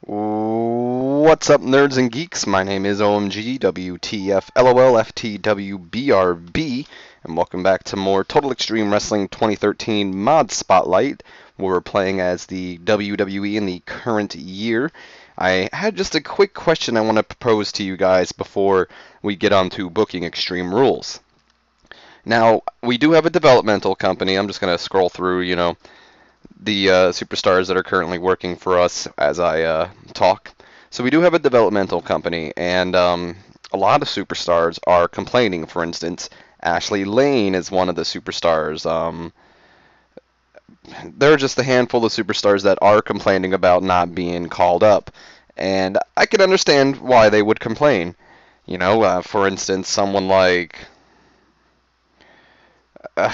What's up, nerds and geeks? My name is OMG, WTF, LOL, FTW, BRB, and welcome back to more Total Extreme Wrestling 2013 Mod Spotlight, where we're playing as the WWE in the current year. I had just a quick question I want to propose to you guys before we get on to booking Extreme Rules. Now, we do have a developmental company. I'm just going to scroll through, the superstars that are currently working for us as I talk. So we do have a developmental company, and a lot of superstars are complaining. For instance, Ashley Lane is one of the superstars. There are just a handful of superstars that are complaining about not being called up, and I can understand why they would complain. For instance, someone like uh,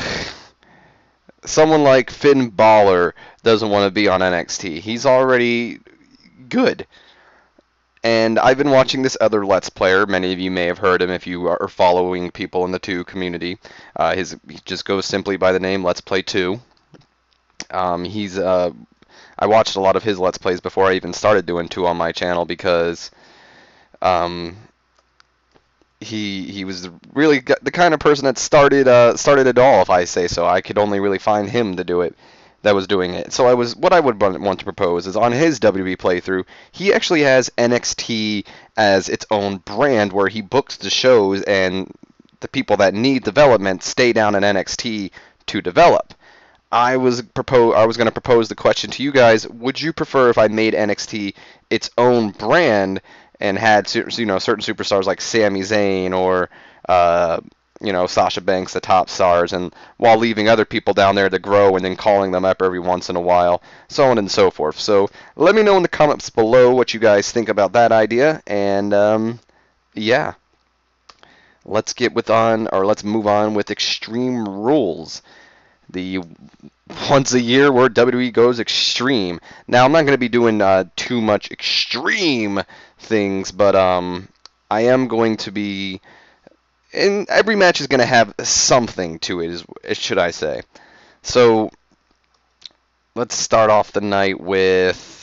someone like Finn Balor doesn't want to be on NXT. He's already good. And I've been watching this other Let's Player. Many of you may have heard him if you are following people in the 2 community. He just goes simply by the name Let's Play 2. I watched a lot of his Let's Plays before I even started doing 2 on my channel because um, he was really the kind of person that started it all, if I say so. I could only really find him to do it that was doing it. So what I would want to propose is on his WWE playthrough, he actually has NXT as its own brand where he books the shows and the people that need development stay down in NXT to develop. I was going to propose the question to you guys, would you prefer if I made NXT its own brand and had certain superstars like Sami Zayn or Sasha Banks, the top stars, and while leaving other people down there to grow and then calling them up every once in a while, so on and so forth. So let me know in the comments below what you guys think about that idea, and yeah, let's move on with Extreme Rules. The once a year where WWE goes extreme. Now I'm not going to be doing too much extreme things, but I am going to be. And every match is going to have something to it, should I say. So let's start off the night with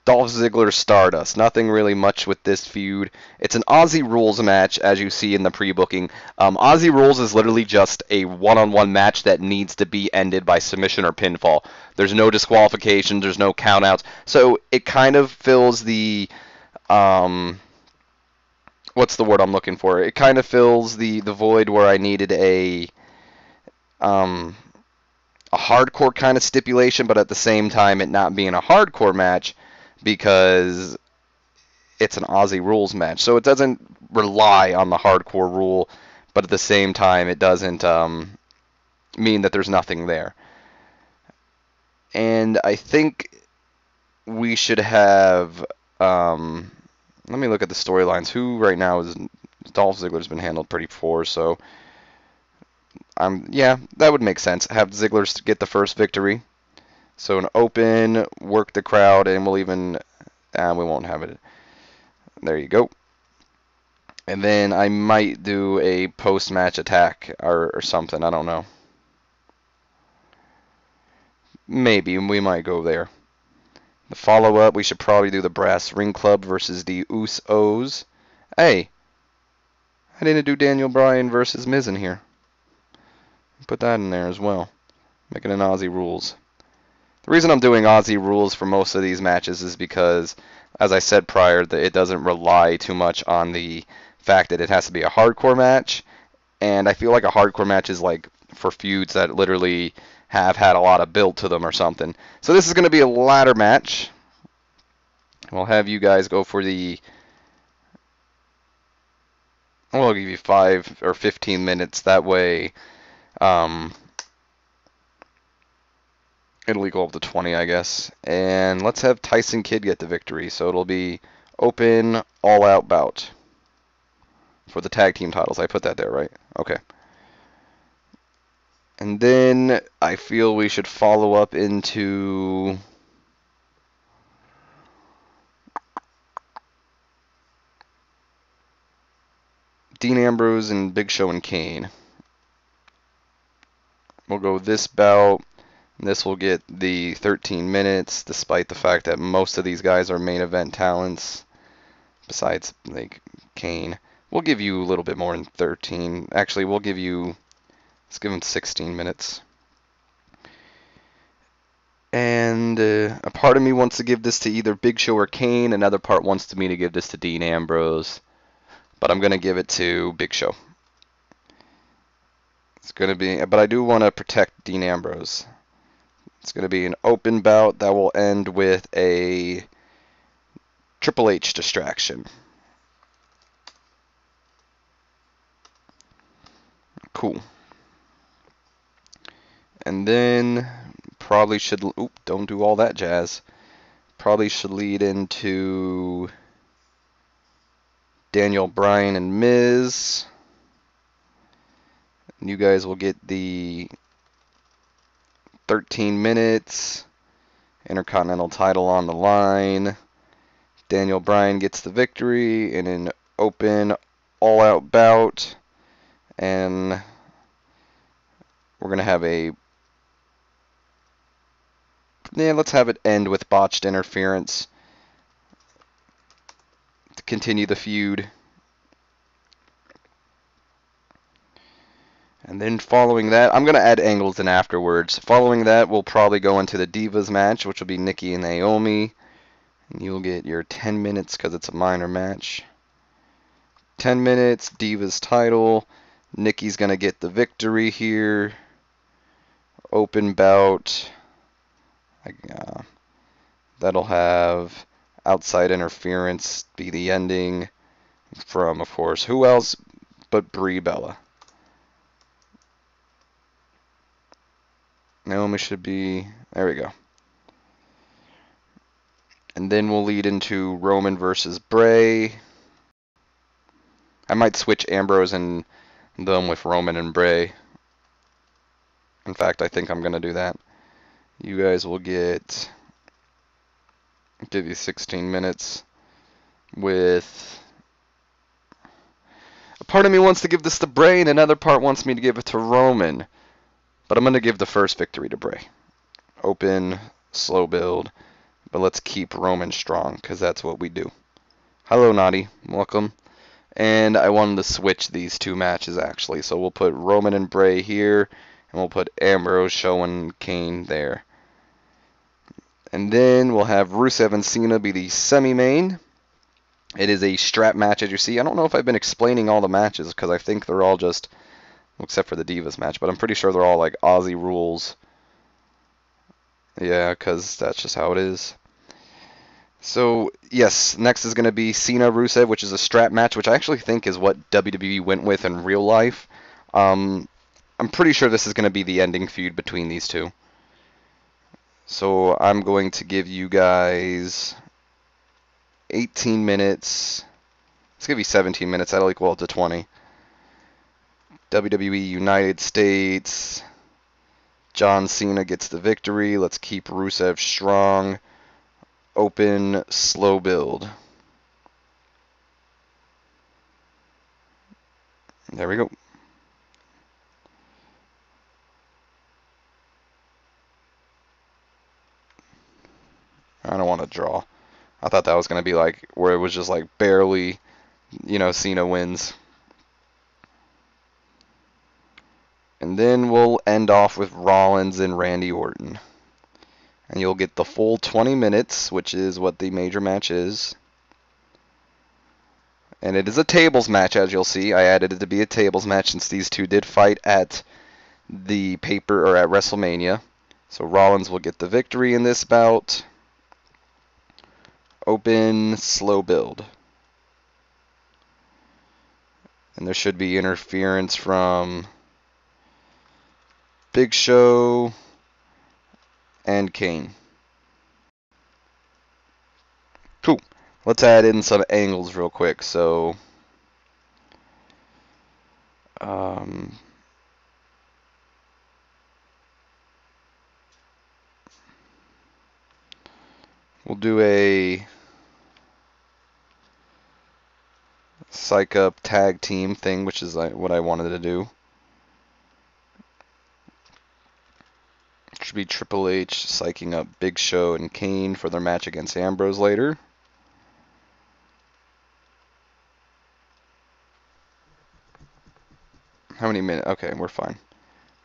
Dolph Ziggler Stardust. Nothing really much with this feud. It's an Aussie Rules match, as you see in the pre-booking. Aussie Rules is literally just a one-on-one match that needs to be ended by submission or pinfall. There's no disqualifications, there's no countouts. So it kind of fills the what's the word I'm looking for? It kind of fills the void where I needed um, a hardcore kind of stipulation, but at the same time it not being a hardcore match because it's an Aussie Rules match. So it doesn't rely on the hardcore rule, but at the same time it doesn't mean that there's nothing there. And I think we should have. Let me look at the storylines. Who right now is Dolph Ziggler's been handled pretty poor, so yeah, that would make sense. Have Ziggler get the first victory. So an open, work the crowd, and we'll even we won't have it. There you go. And then I might do a post-match attack or something. I don't know. Maybe we might go there. The follow-up, we should probably do the Brass Ring Club versus the Usos. Hey, I didn't do Daniel Bryan versus Miz in here. Put that in there as well. Making an Aussie Rules. The reason I'm doing Aussie Rules for most of these matches is because, as I said prior, that it doesn't rely too much on the fact that it has to be a hardcore match. And I feel like a hardcore match is like for feuds that literally have had a lot of build to them or something. So this is going to be a ladder match. We'll have you guys go for the. I'll give you 5 or 15 minutes. That way, it'll equal up to 20, I guess. And let's have Tyson Kidd get the victory. So it'll be open, all-out bout for the tag team titles. I put that there, right? Okay. And then I feel we should follow up into Dean Ambrose and Big Show and Kane. We'll go this bout, This will get the 13 minutes, despite the fact that most of these guys are main event talents, besides like Kane. We'll give you a little bit more than 13. Actually, let's give him 16 minutes. And a part of me wants to give this to either Big Show or Kane. Another part wants me to give this to Dean Ambrose. But I'm going to give it to Big Show. But I do want to protect Dean Ambrose. It's going to be an open bout that will end with a Triple H distraction. Cool. And then probably should, don't do all that jazz. Probably should lead into Daniel Bryan and Miz. You guys will get the 13 minutes, Intercontinental title on the line. Daniel Bryan gets the victory in an open, all-out bout. And we're going to have let's have it end with botched interference to continue the feud. And then following that, I'm going to add angles in afterwards. Following that, we'll probably go into the Divas match, which will be Nikki and Naomi. And you'll get your 10 minutes because it's a minor match. 10 minutes, Divas title. Nikki's going to get the victory here. Open bout. That'll have outside interference be the ending from, of course, who else but Brie Bella. Naomi should be, there we go. And then we'll lead into Roman versus Bray. I might switch Ambrose and them with Roman and Bray. In fact, I think I'm going to do that. You guys will give you 16 minutes with... A part of me wants to give this to Bray, and another part wants me to give it to Roman. But I'm going to give the first victory to Bray. Open, slow build. But let's keep Roman strong, because that's what we do. Hello, Naughty. Welcome. And I wanted to switch these two matches, actually. So we'll put Roman and Bray here, and we'll put Ambrose, Show, and Kane there. And then we'll have Rusev and Cena be the semi-main. It is a strap match, as you see. I don't know if I've been explaining all the matches, because I think they're all just, except for the Divas match, but I'm pretty sure they're all like Aussie rules. Yeah, because that's just how it is. So, yes, next is going to be Cena-Rusev, which is a strap match, which I actually think is what WWE went with in real life. I'm pretty sure this is going to be the ending feud between these two. So I'm going to give you guys 18 minutes. Let's give you 17 minutes. That'll equal to 20. WWE United States. John Cena gets the victory. Let's keep Rusev strong. Open, slow build. There we go. I don't want to draw. I thought that was going to be like where it was just like barely, Cena wins. And then we'll end off with Rollins and Randy Orton. And you'll get the full 20 minutes, which is what the major match is. And it is a tables match, as you'll see. I added it to be a tables match since these two did fight at the paper or at WrestleMania. So Rollins will get the victory in this bout. Open, slow build. And there should be interference from Big Show and Kane. Cool. Let's add in some angles real quick. So, we'll do a psych up tag team thing, which is what I wanted to do. should be Triple H psyching up Big Show and Kane for their match against Ambrose later. How many minutes? Okay, we're fine.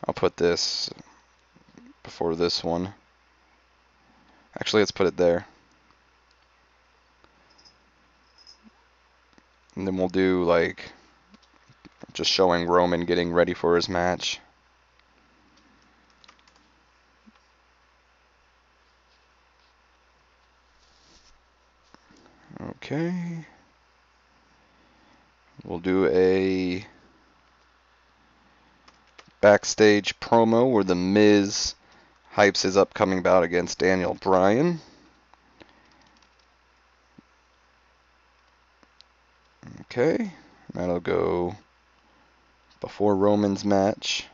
I'll put this before this one. Actually, let's put it there. And then we'll do, like, just showing Roman getting ready for his match. Okay. We'll do a backstage promo where The Miz hypes his upcoming bout against Daniel Bryan. Okay. That'll go before Roman's match.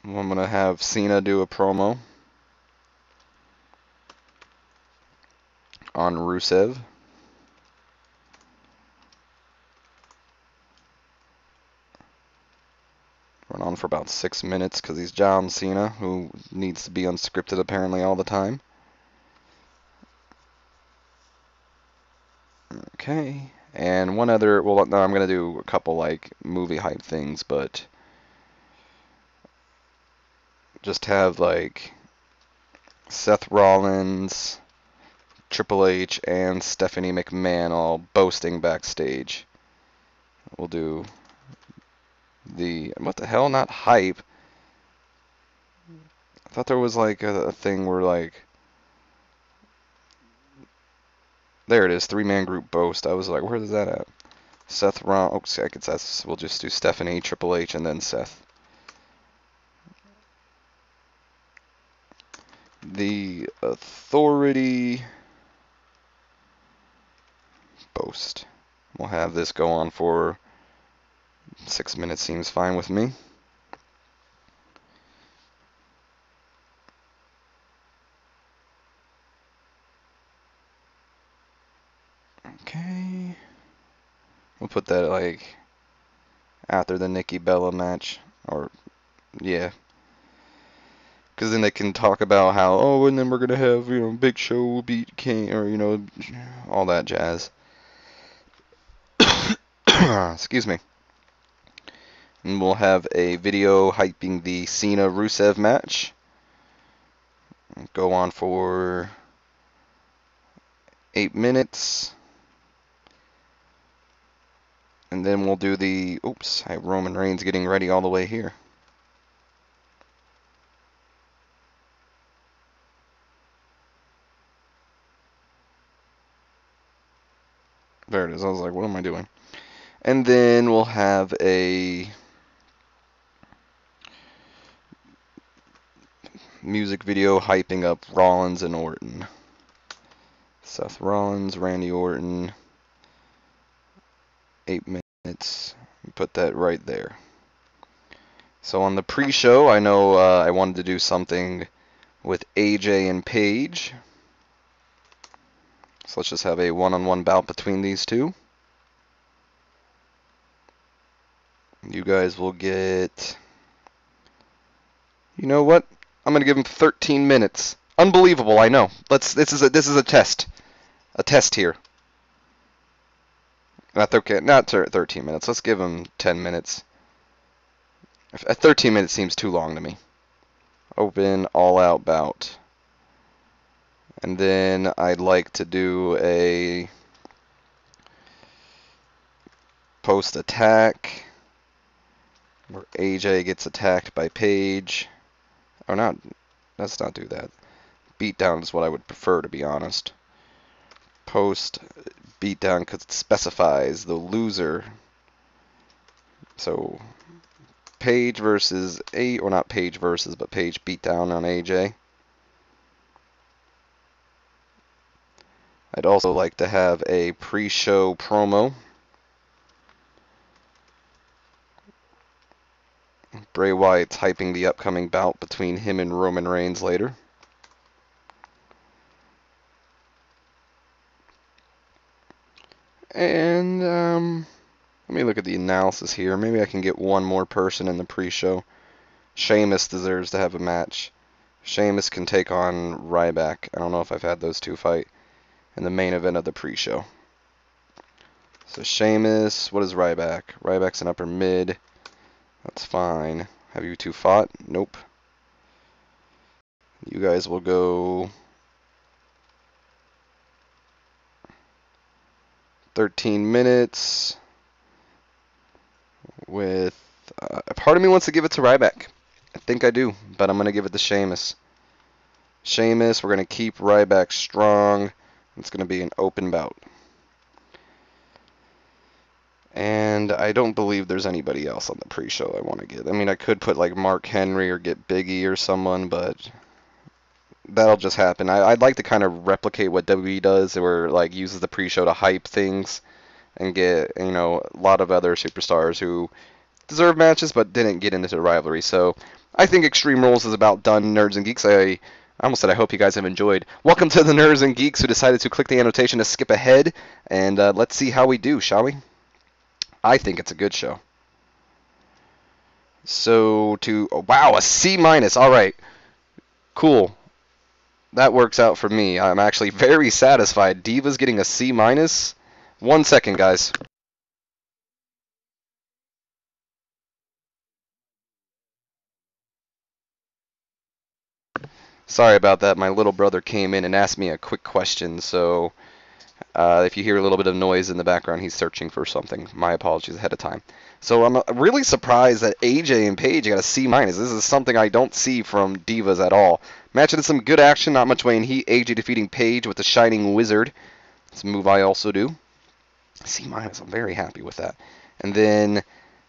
I'm going to have Cena do a promo on Rusev. Run on for about 6 minutes because he's John Cena, who needs to be unscripted apparently all the time. Okay. And one other, well, no, I'm going to do a couple like movie hype things, but just have like Seth Rollins, Triple H, and Stephanie McMahon all boasting backstage. We'll do the, what the hell, not hype. I thought there was like a thing where like, there it is, 3-man group boast. I was like, where is that at? Seth Rollins, oh, I guess that's, we'll just do Stephanie, Triple H, and then Seth. The Authority boast. We'll have this go on for 6 minutes, seems fine with me. Okay. We'll put that like after the Nikki Bella match, or yeah, because then they can talk about how, oh, and then we're gonna have, you know, Big Show will beat Kane, or, you know, all that jazz. Excuse me. And we'll have a video hyping the Cena Rusev match. Go on for 8 minutes. And then we'll do the, oops, I have Roman Reigns getting ready all the way here. There it is. I was like, what am I doing? And then we'll have a music video hyping up Rollins and Orton. Seth Rollins, Randy Orton, 8 minutes. Put that right there. So on the pre-show, I know I wanted to do something with AJ and Paige. So let's just have a one-on-one bout between these two. You guys will get... You know what? I'm gonna give him 13 minutes. Unbelievable, I know. This is a test. A test here. Not okay. Not 13 minutes. Let's give him 10 minutes. 13 minutes seems too long to me. Open all-out bout. And then I'd like to do a post-attack where AJ gets attacked by Paige. Or not. Let's not do that. Beatdown is what I would prefer, to be honest. Post beatdown because it specifies the loser. So Paige versus or not Paige versus, but Paige beatdown on AJ. I'd also like to have a pre-show promo. Bray Wyatt's hyping the upcoming bout between him and Roman Reigns later. And Let me look at the analysis here. Maybe I can get one more person in the pre-show. Sheamus deserves to have a match. Sheamus can take on Ryback. I don't know if I've had those two fight in the main event of the pre-show. So Sheamus, what is Ryback? Ryback's an upper mid. That's fine. Have you two fought? Nope. You guys will go 13 minutes with... part of me wants to give it to Ryback. I think I do, but I'm going to give it to Sheamus. Sheamus, we're going to keep Ryback strong. It's going to be an open bout. And I don't believe there's anybody else on the pre-show I want to get. I mean, I could put like Mark Henry or get Big E or someone, but that'll just happen. I'd like to kind of replicate what WWE does, where like uses the pre-show to hype things and get, you know, a lot of other superstars who deserve matches but didn't get into the rivalry. So I think Extreme Rules is about done, Nerds and Geeks. I almost said I hope you guys have enjoyed. Welcome to the Nerds and Geeks who decided to click the annotation to skip ahead, and let's see how we do, shall we? I think it's a good show. So wow, a C-. All right, cool. That works out for me. I'm actually very satisfied. Diva's getting a C-. 1 second, guys. Sorry about that. My little brother came in and asked me a quick question, so if you hear a little bit of noise in the background, he's searching for something. My apologies ahead of time. So I'm really surprised that AJ and Paige got a C-. This is something I don't see from Divas at all. Match had some good action, not much weight in heat. AJ defeating Paige with the Shining Wizard. It's a move I also do. C-. I'm very happy with that. And then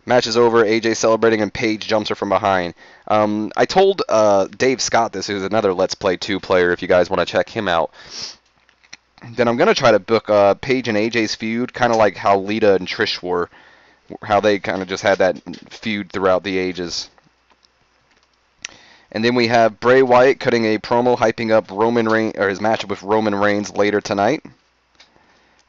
match is over. AJ celebrating and Paige jumps her from behind. I told Dave Scott this, who's another Let's Play 2 player, if you guys want to check him out. Then I'm going to try to book Paige and AJ's feud, kind of like how Lita and Trish were, how they kind of just had that feud throughout the ages. And then we have Bray Wyatt cutting a promo hyping up Roman Reigns, or his matchup with Roman Reigns later tonight.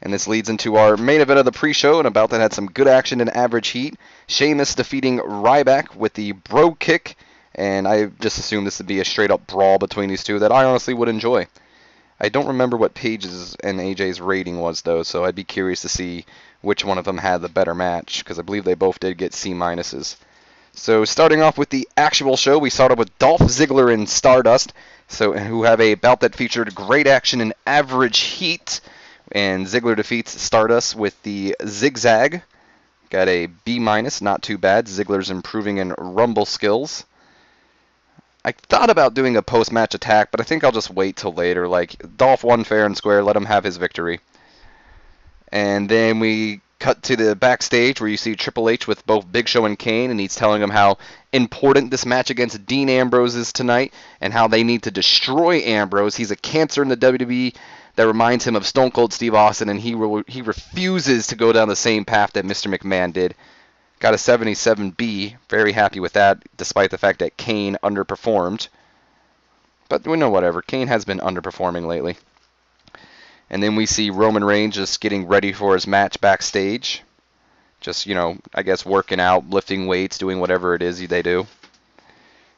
And this leads into our main event of the pre-show, and about that had some good action and average heat. Sheamus defeating Ryback with the bro kick, and I just assumed this would be a straight-up brawl between these two that I honestly would enjoy. I don't remember what Paige's and AJ's rating was, though, so I'd be curious to see which one of them had the better match, because I believe they both did get C-. So starting off with the actual show, we started with Dolph Ziggler and Stardust, who have a bout that featured great action and average heat, and Ziggler defeats Stardust with the zigzag. Got a B-, not too bad. Ziggler's improving in Rumble skills. I thought about doing a post-match attack, but I think I'll just wait till later. Like, Dolph won fair and square, let him have his victory. And then we cut to the backstage where you see Triple H with both Big Show and Kane, and he's telling them how important this match against Dean Ambrose is tonight, and how they need to destroy Ambrose. He's a cancer in the WWE that reminds him of Stone Cold Steve Austin, and he refuses to go down the same path that Mr. McMahon did. Got a 77B. Very happy with that, despite the fact that Kane underperformed. But we know whatever. Kane has been underperforming lately. And then we see Roman Reigns just getting ready for his match backstage. Just, you know, I guess working out, lifting weights, doing whatever it is they do.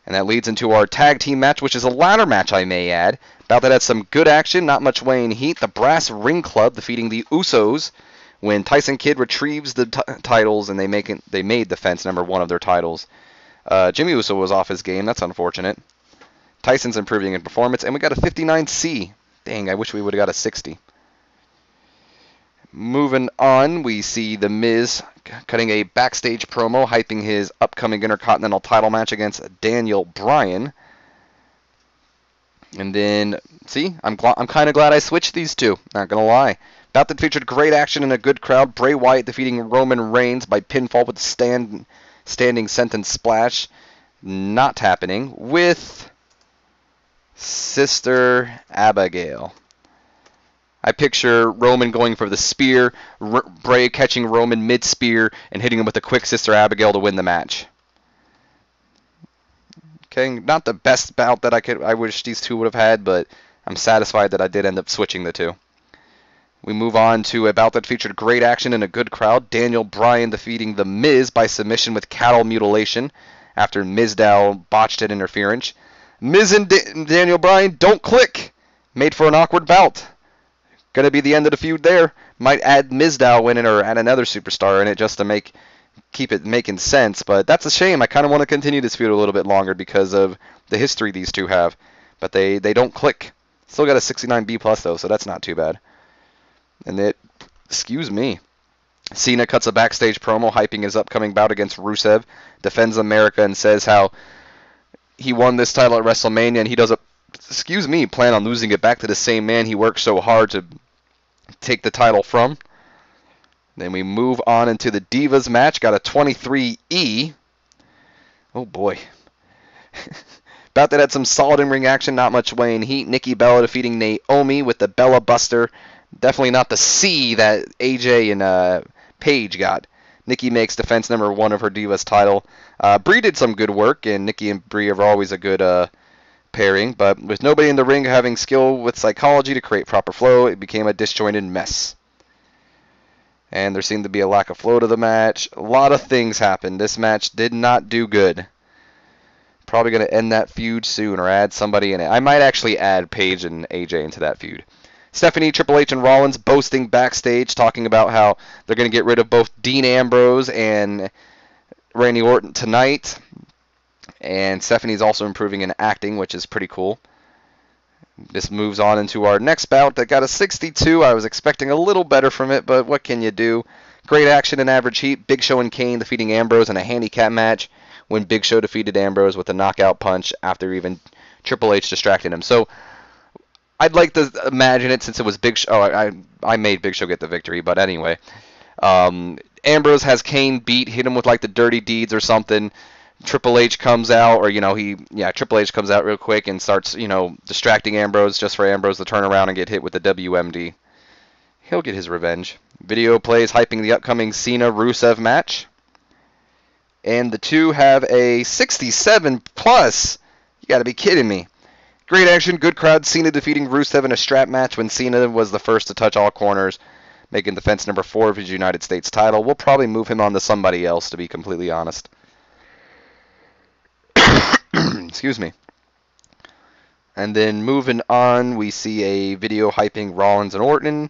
And that leads into our tag team match, which is a ladder match, I may add. About that had some good action, not much weighing heat. The Brass Ring Club defeating the Usos when Tyson Kidd retrieves the titles, and they made defense number 1 of their titles. Jimmy Uso was off his game. That's unfortunate. Tyson's improving in performance, and we got a 59C. Dang, I wish we would have got a 60. Moving on, we see The Miz cutting a backstage promo, hyping his upcoming Intercontinental title match against Daniel Bryan. And then, see, I'm kind of glad I switched these two, not going to lie. Bout that featured great action and a good crowd. Bray Wyatt defeating Roman Reigns by pinfall with a standing sentence splash. Not happening. With Sister Abigail. I picture Roman going for the spear, Bray catching Roman mid-spear, and hitting him with a quick Sister Abigail to win the match. Okay, not the best bout that I wish these two would have had, but I'm satisfied that I did end up switching the two. We move on to a bout that featured great action and a good crowd. Daniel Bryan defeating The Miz by submission with cattle mutilation after Mizdow botched an interference. Miz and Daniel Bryan don't click. Made for an awkward bout. Gonna be the end of the feud there. Might add Mizdow winning or add another superstar in it just to keep it making sense. But that's a shame. I kind of want to continue this feud a little bit longer because of the history these two have. But they don't click. Still got a 69B plus though, so that's not too bad. And excuse me. Cena cuts a backstage promo hyping his upcoming bout against Rusev, defends America and says how he won this title at WrestleMania and he doesn't, plan on losing it back to the same man he worked so hard to take the title from. Then we move on into the Divas match. Got a 23E. Oh boy. Bout that had some solid in-ring action, not much weighing heat. Nikki Bella defeating Naomi with the Bella Buster. Definitely not the C that AJ and Paige got. Nikki makes defense number 1 of her Divas title. Brie did some good work, and Nikki and Brie are always a good pairing. But with nobody in the ring having skill with psychology to create proper flow, it became a disjointed mess. And there seemed to be a lack of flow to the match. A lot of things happened. This match did not do good. Probably going to end that feud soon or add somebody in it. I might actually add Paige and AJ into that feud. Stephanie, Triple H, and Rollins boasting backstage, talking about how they're going to get rid of both Dean Ambrose and Randy Orton tonight. And Stephanie's also improving in acting, which is pretty cool. This moves on into our next bout that got a 62. I was expecting a little better from it, but what can you do? Great action and average heat. Big Show and Kane defeating Ambrose in a handicap match when Big Show defeated Ambrose with a knockout punch after even Triple H distracted him. So I'd like to imagine it since it was Big Show. Oh, I made Big Show get the victory, but anyway. Ambrose has Kane beat, hit him with like the dirty deeds or something. Triple H comes out, or Triple H comes out real quick and starts, distracting Ambrose just for Ambrose to turn around and get hit with the WMD. He'll get his revenge. Video plays hyping the upcoming Cena-Rusev match. And the two have a 67 plus. You gotta be kidding me. Great action, good crowd. Cena defeating Rusev in a strap match when Cena was the first to touch all corners, making defense number 4 of his United States title. We'll probably move him on to somebody else, to be completely honest. Excuse me. And then moving on, we see a video hyping Rollins and Orton,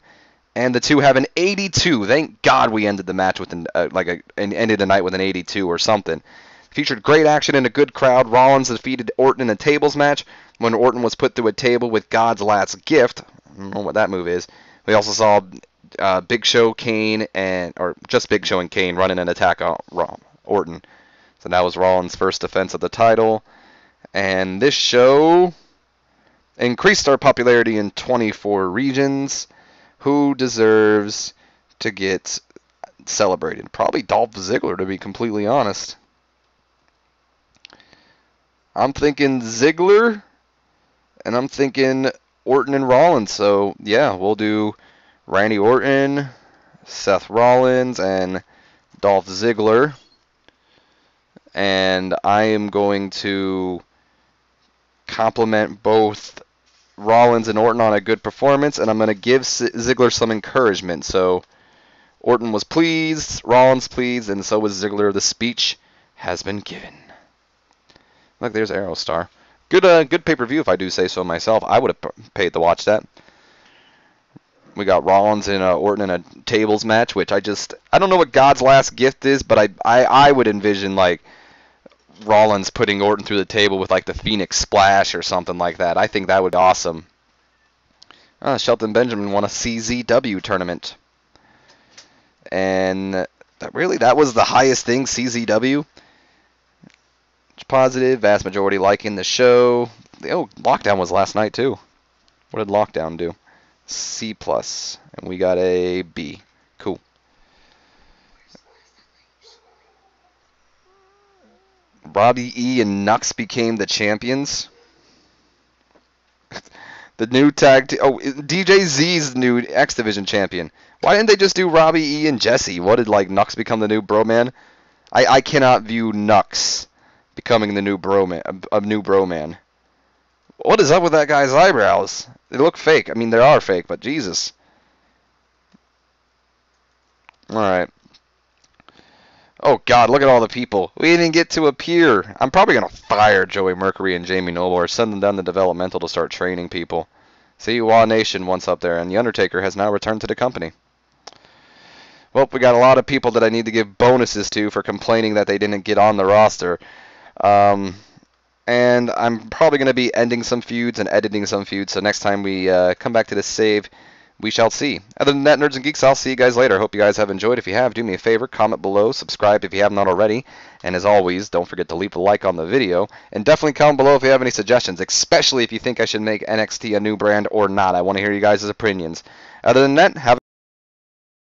and the two have an 82. Thank God we ended the match with ended the night with an 82 or something. Featured great action and a good crowd. Rollins defeated Orton in a tables match when Orton was put through a table with God's last gift. I don't know what that move is. We also saw Big Show, Kane, just Big Show and Kane running an attack on Orton. So that was Rollins' first defense of the title. And this show increased our popularity in 24 regions. Who deserves to get celebrated? Probably Dolph Ziggler, to be completely honest. I'm thinking Ziggler, and I'm thinking Orton and Rollins. So, yeah, we'll do Randy Orton, Seth Rollins, and Dolph Ziggler. And I am going to compliment both Rollins and Orton on a good performance, and I'm going to give Ziggler some encouragement. So Orton was pleased, Rollins pleased, and so was Ziggler. The speech has been given. Look, there's Aerostar. Good pay-per-view, if I do say so myself. I would have paid to watch that. We got Rollins and Orton in a tables match, which I don't know what God's last gift is, but I would envision like Rollins putting Orton through the table with like the Phoenix Splash or something like that. I think that would be awesome. Shelton Benjamin won a CZW tournament. And that was the highest thing, CZW. Positive, vast majority liking the show. Oh, Lockdown was last night too. What did Lockdown do? C+. And we got a B. Cool. Robbie E. and Nux became the champions. The new tag team. Oh, DJ Z's new X Division champion. Why didn't they just do Robbie E. and Jesse? What did Nux become the new bro man? I cannot view Nux becoming the new bro man. What is up with that guy's eyebrows? They look fake. I mean, they are fake, but Jesus. All right. Oh God, look at all the people. We didn't get to appear. I'm probably gonna fire Joey Mercury and Jamie Noble or send them down to developmental to start training people. See, Wa Nation once up there, and the Undertaker has now returned to the company. Well, we got a lot of people that I need to give bonuses to for complaining that they didn't get on the roster. Um, and I'm probably going to be ending some feuds and editing some feuds, so next time we come back to this save, we shall see. Other than that, Nerds and Geeks, I'll see you guys later. Hope you guys have enjoyed. If you have, do me a favor, comment below, subscribe if you have not already, and as always, don't forget to leave a like on the video, and definitely comment below if you have any suggestions, especially if you think I should make NXT a new brand or not. I want to hear you guys' opinions. Other than that, have